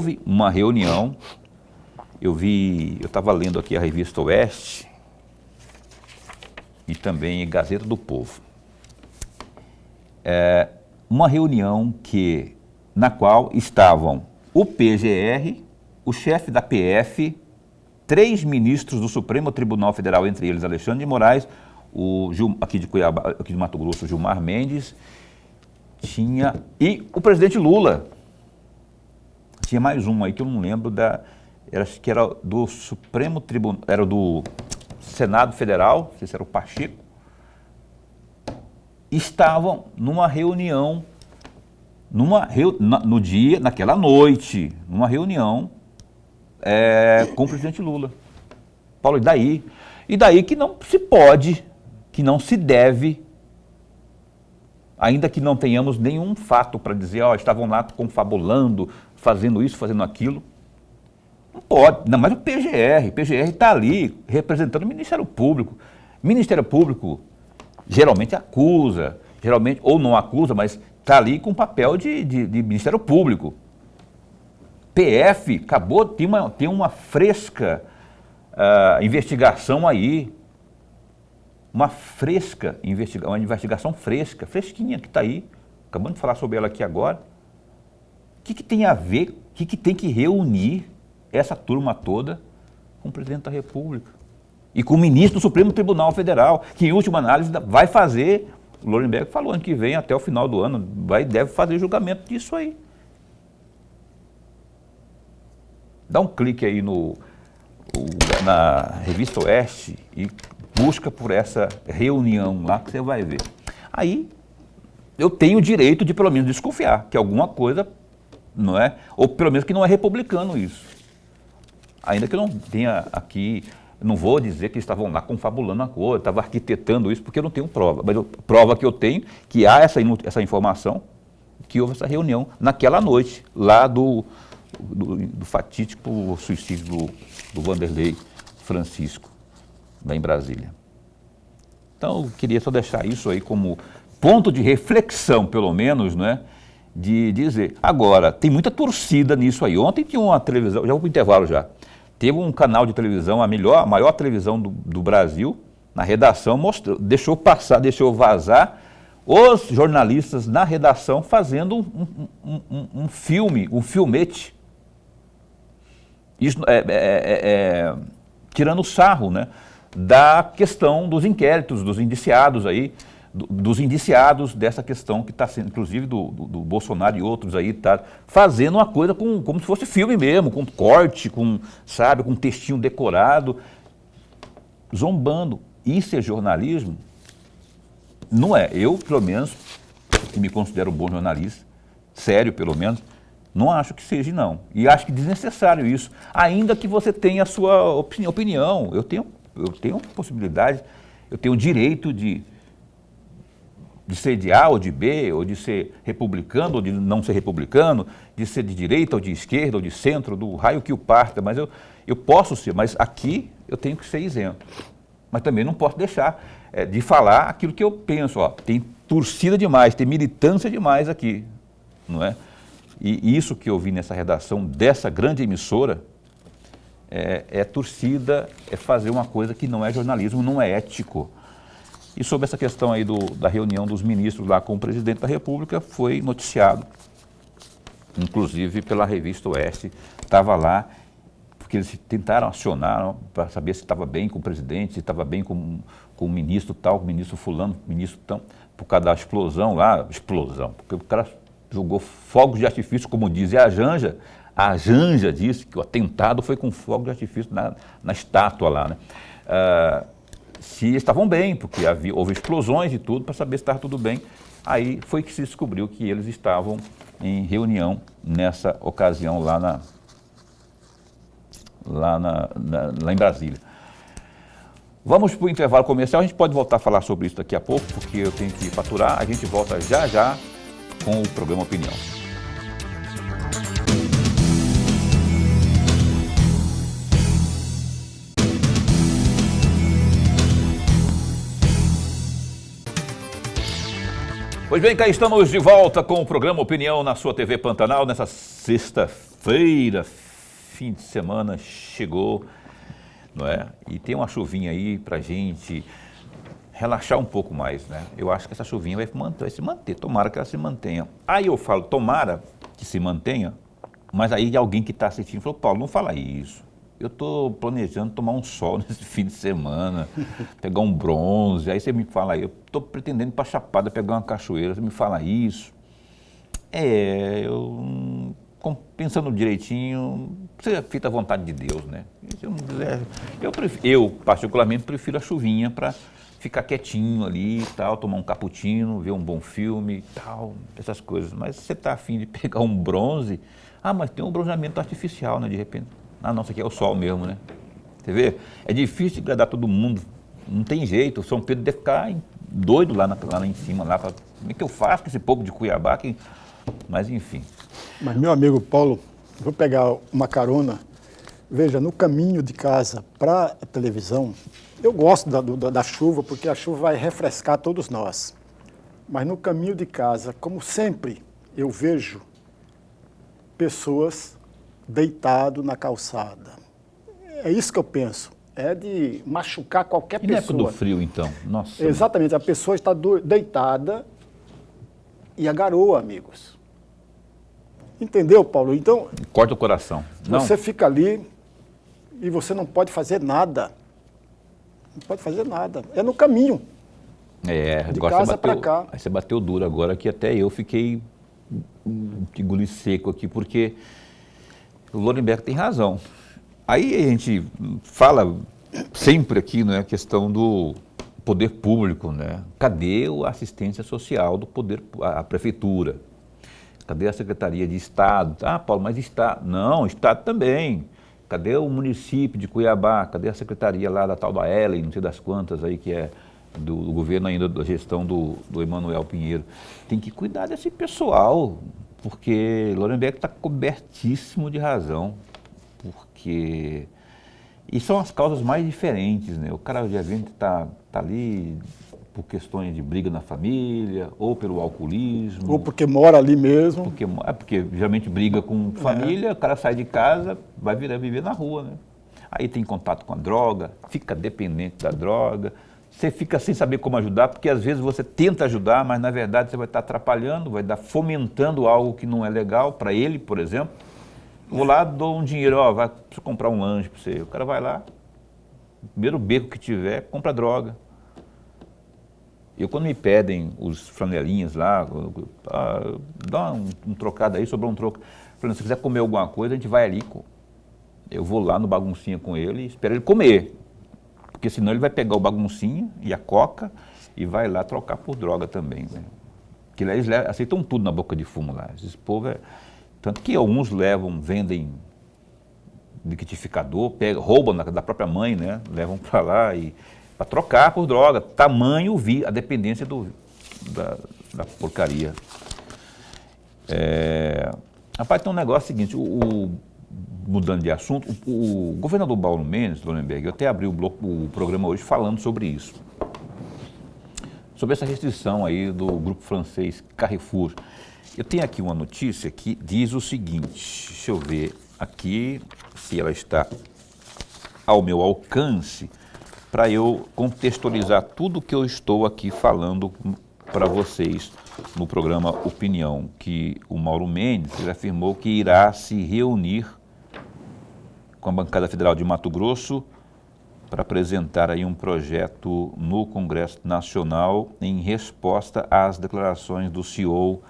estava lendo aqui a revista Oeste e também Gazeta do Povo, uma reunião na qual estavam o PGR, o chefe da PF, 3 ministros do Supremo Tribunal Federal, entre eles Alexandre de Moraes, aqui de Cuiabá, aqui de Mato Grosso, Gilmar Mendes, e o presidente Lula. Tinha mais um aí que eu não lembro, acho que era do Supremo Tribunal, era do Senado Federal, não sei se era o Pacheco, estavam numa reunião, naquela noite, numa reunião com o presidente Lula. Paulo, e daí? E daí que não se pode, que não se deve, ainda que não tenhamos nenhum fato para dizer, estavam lá confabulando, fazendo isso, fazendo aquilo. Não pode, não, mas o PGR está ali representando o Ministério Público. O Ministério Público geralmente acusa, ou não acusa, mas está ali com papel de Ministério Público. PF acabou, tem uma fresca investigação aí. uma uma investigação fresquinha, que está aí, acabamos de falar sobre ela aqui agora. O que tem a ver, o que tem que reunir essa turma toda com o presidente da República e com o ministro do Supremo Tribunal Federal, que em última análise vai fazer, o Lorenberg falou, ano que vem, até o final do ano, deve fazer julgamento disso aí. Dá um clique aí na Revista Oeste e busca por essa reunião lá que você vai ver. Aí eu tenho o direito de pelo menos desconfiar que alguma coisa, não é? Ou pelo menos que não é republicano isso. Ainda que eu não tenha aqui, não vou dizer que eles estavam lá confabulando a coisa, estavam arquitetando isso, porque eu não tenho prova. Mas prova que eu tenho que há essa informação, que houve essa reunião naquela noite, lá do fatídico suicídio do Vanderlei Francisco, lá em Brasília. Então, eu queria só deixar isso aí como ponto de reflexão, pelo menos, né, de dizer. Agora, tem muita torcida nisso aí. Ontem tinha uma televisão, já vou para o intervalo já, teve um canal de televisão, a maior televisão do Brasil, na redação, deixou vazar os jornalistas na redação fazendo um filmete. Isso tirando sarro, né, da questão dos inquéritos, dos indiciados aí, dos indiciados dessa questão que está sendo, inclusive do Bolsonaro e outros aí, tá fazendo uma coisa como se fosse filme mesmo, com corte, com textinho decorado, zombando. Isso é jornalismo? Não é. Eu, pelo menos, que me considero um bom jornalista, sério pelo menos, não acho que seja, não. E acho que é desnecessário isso, ainda que você tenha a sua opinião. Eu tenho possibilidade, eu tenho o direito de ser de A ou de B, ou de ser republicano ou de não ser republicano, de ser de direita ou de esquerda ou de centro, do raio que o parta, mas eu posso ser, mas aqui eu tenho que ser isento. Mas também não posso deixar de falar aquilo que eu penso. Ó, tem torcida demais, tem militância demais aqui, não é? E isso que eu vi nessa redação dessa grande emissora é torcida, é fazer uma coisa que não é jornalismo, não é ético. E sobre essa questão aí da reunião dos ministros lá com o presidente da República, foi noticiado, inclusive pela Revista Oeste, estava lá, porque eles tentaram acionar para saber se estava bem com o presidente, se estava bem com o ministro tal, o ministro fulano, o ministro tal, por causa da explosão, porque o cara jogou fogos de artifício, como diz a Janja. A Janja disse que o atentado foi com fogo de artifício na estátua lá, né? Se estavam bem, porque houve explosões e tudo, para saber se estava tudo bem. Aí foi que se descobriu que eles estavam em reunião nessa ocasião lá em Brasília. Vamos para o intervalo comercial, a gente pode voltar a falar sobre isso daqui a pouco, porque eu tenho que faturar. A gente volta já com o programa Opinião. Pois bem, cá estamos de volta com o programa Opinião na sua TV Pantanal, nessa sexta-feira, fim de semana chegou, não é? E tem uma chuvinha aí pra gente relaxar um pouco mais, né? Eu acho que essa chuvinha vai se manter, tomara que ela se mantenha. Aí eu falo, tomara que se mantenha, mas aí alguém que está assistindo falou, Paulo, não fala isso. Eu estou planejando tomar um sol nesse fim de semana, pegar um bronze, aí você me fala aí, eu estou pretendendo ir para Chapada, pegar uma cachoeira, você me fala isso. Pensando direitinho, você fica à vontade de Deus, né? Se eu não quiser, eu particularmente prefiro a chuvinha para ficar quietinho ali e tal, tomar um cappuccino, ver um bom filme e tal, essas coisas. Mas se você está afim de pegar um bronze, mas tem um bronzeamento artificial, né, de repente. Não, isso aqui é o sol mesmo, né? Você vê? É difícil de agradar todo mundo. Não tem jeito. O São Pedro deve ficar doido lá em cima. Como é que eu faço com esse povo de Cuiabá? Mas, enfim. Mas, meu amigo Paulo, vou pegar uma carona. Veja, no caminho de casa para a televisão, eu gosto da chuva, porque a chuva vai refrescar todos nós. Mas no caminho de casa, como sempre, eu vejo pessoas deitado na calçada. É isso que eu penso. é de machucar qualquer E na época pessoa. do frio, então? Nossa. Exatamente, a pessoa está deitada e a garoa, amigos. Entendeu, Paulo? Então, Corta o coração. Não. você fica ali e você não pode fazer nada. Não pode fazer nada. É no caminho. É, De agora casa você bateu, pra cá. Aí você bateu duro agora, que até eu fiquei de engoli seco aqui, porque o Lorenberg tem razão. Aí a gente fala sempre aqui, né, a questão do poder público, né? Cadê a assistência social do poder, a prefeitura? Cadê a Secretaria de Estado? Ah, Paulo, mas Estado. Não, Estado também. Cadê o município de Cuiabá? Cadê a secretaria lá da tal da Ellen, não sei das quantas aí, que é do governo ainda, da gestão do Emanuel Pinheiro? Tem que cuidar desse pessoal, porque Lorenberg está cobertíssimo de razão, porque... E são as causas mais diferentes, né? O cara de evento está ali por questões de briga na família, ou pelo alcoolismo. Ou porque mora ali mesmo. Porque geralmente briga com família, o cara sai de casa, vai viver na rua, né? Aí tem contato com a droga, fica dependente da droga, você fica sem saber como ajudar, porque às vezes você tenta ajudar, mas na verdade você vai estar atrapalhando, vai estar fomentando algo que não é legal para ele, por exemplo. Vou lá, dou um dinheiro, ó, vai comprar um lanche para você. O cara vai lá, primeiro beco que tiver, compra droga. Eu, quando me pedem os flanelinhas lá, dá um trocado aí, sobrou um troco. Falando, se quiser comer alguma coisa, a gente vai ali. Eu vou lá no baguncinha com ele e espero ele comer. Porque senão ele vai pegar o baguncinha e a coca e vai lá trocar por droga também. Né? Porque lá eles aceitam tudo na boca de fumo lá. Esses povos Tanto que alguns vendem liquidificador, roubam da própria mãe, né? Levam para lá para trocar por droga. Tamanho a dependência da porcaria. Rapaz, tem um negócio seguinte, mudando de assunto, o governador Paulo Mendes, Lorenberg, eu até abri o programa hoje falando sobre isso. Sobre essa restrição aí do grupo francês Carrefour. Eu tenho aqui uma notícia que diz o seguinte, deixa eu ver aqui se ela está ao meu alcance, para eu contextualizar tudo que eu estou aqui falando para vocês no programa Opinião, que o Mauro Mendes ele afirmou que irá se reunir com a bancada federal de Mato Grosso para apresentar aí um projeto no Congresso Nacional em resposta às declarações do CEO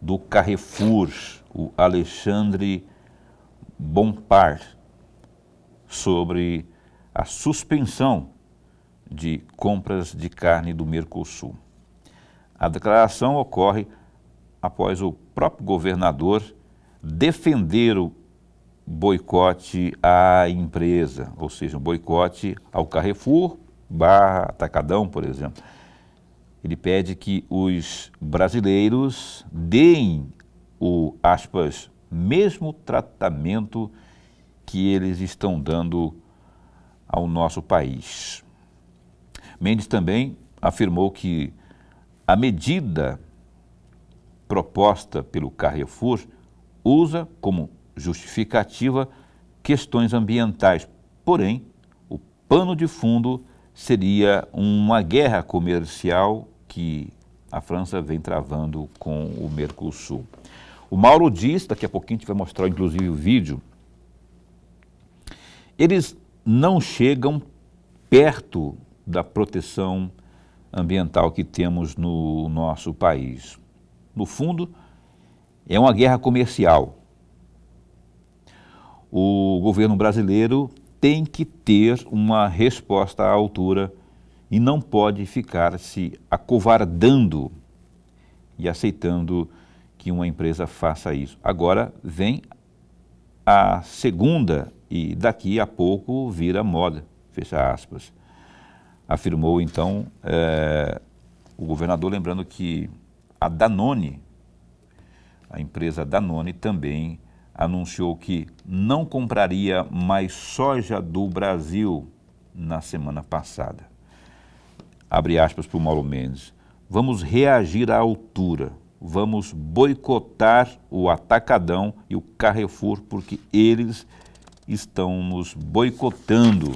do Carrefour, o Alexandre Bompard, sobre a suspensão de compras de carne do Mercosul. A declaração ocorre após o próprio governador defender o boicote à empresa, ou seja, um boicote ao Carrefour / Atacadão, por exemplo. Ele pede que os brasileiros deem o, aspas, mesmo tratamento que eles estão dando ao nosso país. Mendes também afirmou que a medida proposta pelo Carrefour usa como justificativa questões ambientais, porém, o pano de fundo seria uma guerra comercial que a França vem travando com o Mercosul. O Mauro diz, daqui a pouquinho a gente vai mostrar inclusive o vídeo, eles não chegam perto da proteção ambiental que temos no nosso país. No fundo, é uma guerra comercial. O governo brasileiro tem que ter uma resposta à altura e não pode ficar se acovardando e aceitando que uma empresa faça isso. Agora vem a segunda e daqui a pouco vira moda, fecha aspas. Afirmou então o governador, lembrando que a Danone, a empresa Danone também anunciou que não compraria mais soja do Brasil na semana passada. Abre aspas para o Mauro Mendes. Vamos reagir à altura, vamos boicotar o Atacadão e o Carrefour porque eles estão nos boicotando.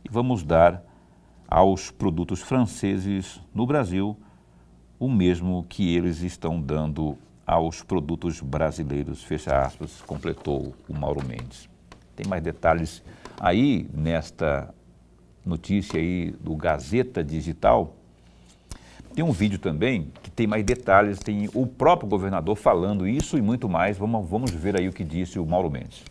e vamos dar aos produtos franceses no Brasil o mesmo que eles estão dando aos produtos brasileiros, fecha aspas, completou o Mauro Mendes. Tem mais detalhes aí nesta notícia aí do Gazeta Digital. Tem um vídeo também que tem mais detalhes, tem o próprio governador falando isso e muito mais. Vamos ver aí o que disse o Mauro Mendes.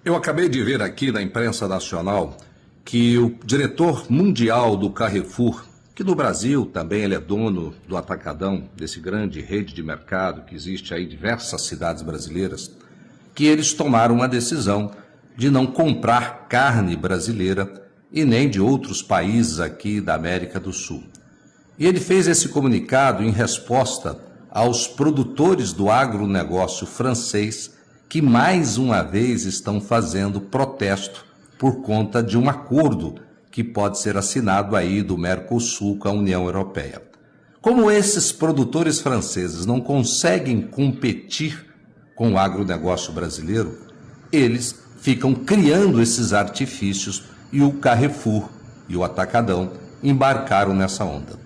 Eu acabei de ver aqui na imprensa nacional que o diretor mundial do Carrefour, que no Brasil também ele é dono do Atacadão, desse grande rede de mercado que existe aí em diversas cidades brasileiras, que eles tomaram uma decisão de não comprar carne brasileira e nem de outros países aqui da América do Sul. E ele fez esse comunicado em resposta aos produtores do agronegócio francês que mais uma vez estão fazendo protesto por conta de um acordo que pode ser assinado aí do Mercosul com a União Europeia. Como esses produtores franceses não conseguem competir com o agronegócio brasileiro, eles ficam criando esses artifícios e o Carrefour e o Atacadão embarcaram nessa onda.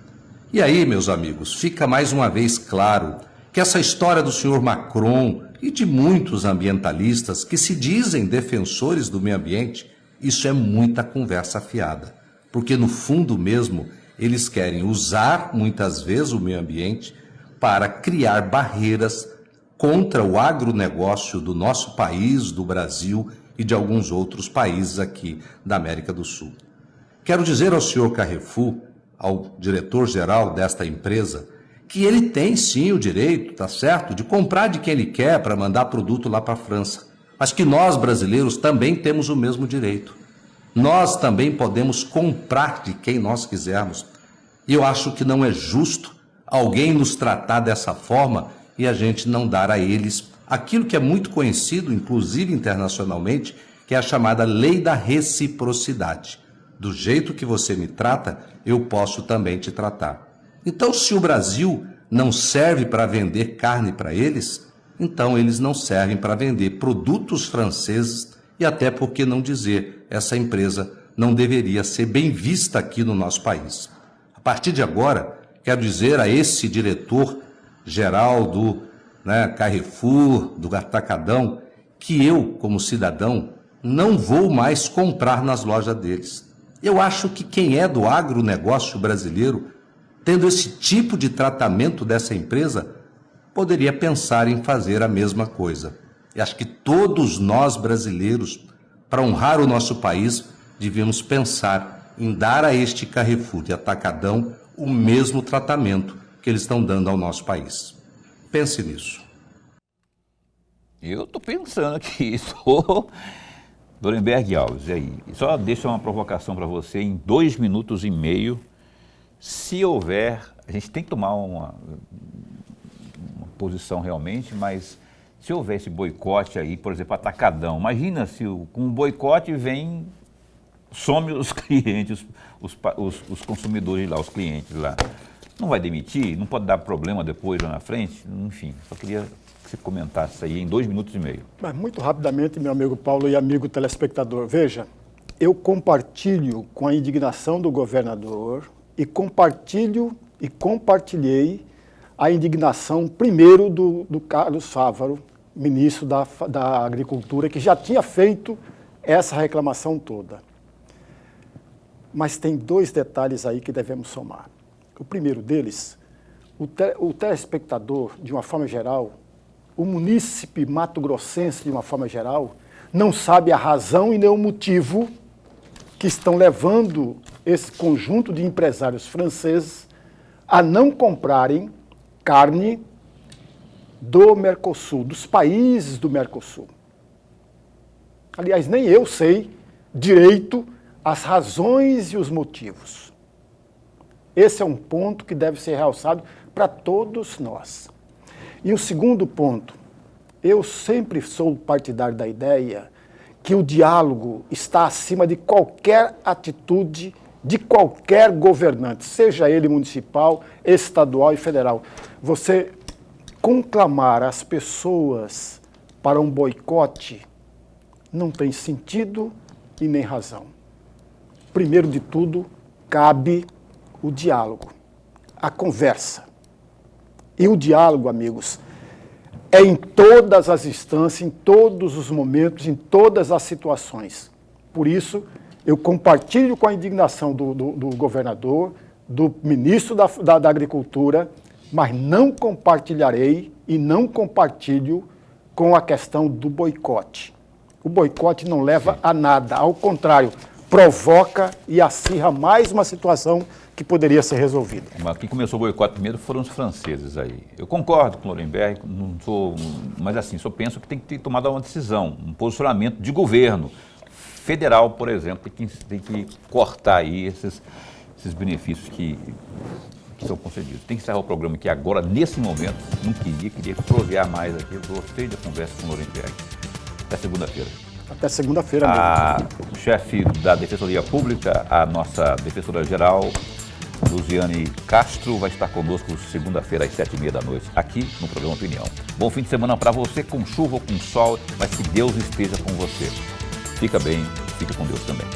E aí, meus amigos, fica mais uma vez claro que essa história do senhor Macron e de muitos ambientalistas que se dizem defensores do meio ambiente, isso é muita conversa fiada. Porque no fundo mesmo, eles querem usar muitas vezes o meio ambiente para criar barreiras contra o agronegócio do nosso país, do Brasil e de alguns outros países aqui da América do Sul. Quero dizer ao senhor Carrefour, ao diretor-geral desta empresa, que ele tem sim o direito, tá certo, de comprar de quem ele quer para mandar produto lá para a França, mas que nós brasileiros também temos o mesmo direito. Nós também podemos comprar de quem nós quisermos. E eu acho que não é justo alguém nos tratar dessa forma e a gente não dar a eles aquilo que é muito conhecido, inclusive internacionalmente, que é a chamada lei da reciprocidade. Do jeito que você me trata, eu posso também te tratar. Então, se o Brasil não serve para vender carne para eles, então eles não servem para vender produtos franceses e até, por que não dizer, essa empresa não deveria ser bem vista aqui no nosso país. A partir de agora, quero dizer a esse diretor-geral do Carrefour, do Atacadão, que eu, como cidadão, não vou mais comprar nas lojas deles. Eu acho que quem é do agronegócio brasileiro, tendo esse tipo de tratamento dessa empresa, poderia pensar em fazer a mesma coisa. E acho que todos nós brasileiros, para honrar o nosso país, devíamos pensar em dar a este Carrefour de Atacadão o mesmo tratamento que eles estão dando ao nosso país. Pense nisso. Eu estou pensando aqui, Dorenberg Alves, e aí? Só deixa uma provocação para você em 2 minutos e meio. Se houver, a gente tem que tomar uma posição realmente, mas se houver esse boicote aí, por exemplo, Atacadão, imagina se com um boicote some os clientes, os consumidores lá, os clientes lá. Não vai demitir? Não pode dar problema depois lá na frente? Enfim, só queria que você comentasse isso aí em 2 minutos e meio. Mas muito rapidamente, meu amigo Paulo e amigo telespectador, veja, eu compartilho com a indignação do governador e compartilhei a indignação primeiro do Carlos Fávaro, ministro da Agricultura, que já tinha feito essa reclamação toda. Mas tem 2 detalhes aí que devemos somar. O primeiro deles, o telespectador, de uma forma geral, o munícipe mato-grossense, de uma forma geral, não sabe a razão e nem o motivo que estão levando esse conjunto de empresários franceses a não comprarem carne do Mercosul, dos países do Mercosul. Aliás, nem eu sei direito as razões e os motivos. Esse é um ponto que deve ser realçado para todos nós. E o segundo ponto, eu sempre sou partidário da ideia que o diálogo está acima de qualquer atitude de qualquer governante, seja ele municipal, estadual e federal. Você conclamar as pessoas para um boicote não tem sentido e nem razão. Primeiro de tudo, cabe o diálogo, a conversa. E o diálogo, amigos, é em todas as instâncias, em todos os momentos, em todas as situações. Por isso, eu compartilho com a indignação do governador, do ministro da Agricultura, mas não compartilharei e não compartilho com a questão do boicote. O boicote não leva a nada, ao contrário, provoca e acirra mais uma situação que poderia ser resolvida. Mas quem começou o boicote primeiro foram os franceses aí. Eu concordo com o Lorenberg, mas assim, só penso que tem que ter tomado uma decisão, um posicionamento de governo federal, por exemplo, tem que cortar aí esses benefícios que são concedidos. Tem que encerrar o programa aqui agora, nesse momento. Não queria prosear mais aqui. Eu gostei da conversa com o Lorenberg. Até segunda-feira. Até segunda-feira, O chefe da Defensoria Pública, a nossa defensora-geral, Luziane Castro, vai estar conosco segunda-feira às 7h30 da noite, aqui no programa Opinião. Bom fim de semana para você, com chuva ou com sol, mas que Deus esteja com você. Fica bem, fica com Deus também.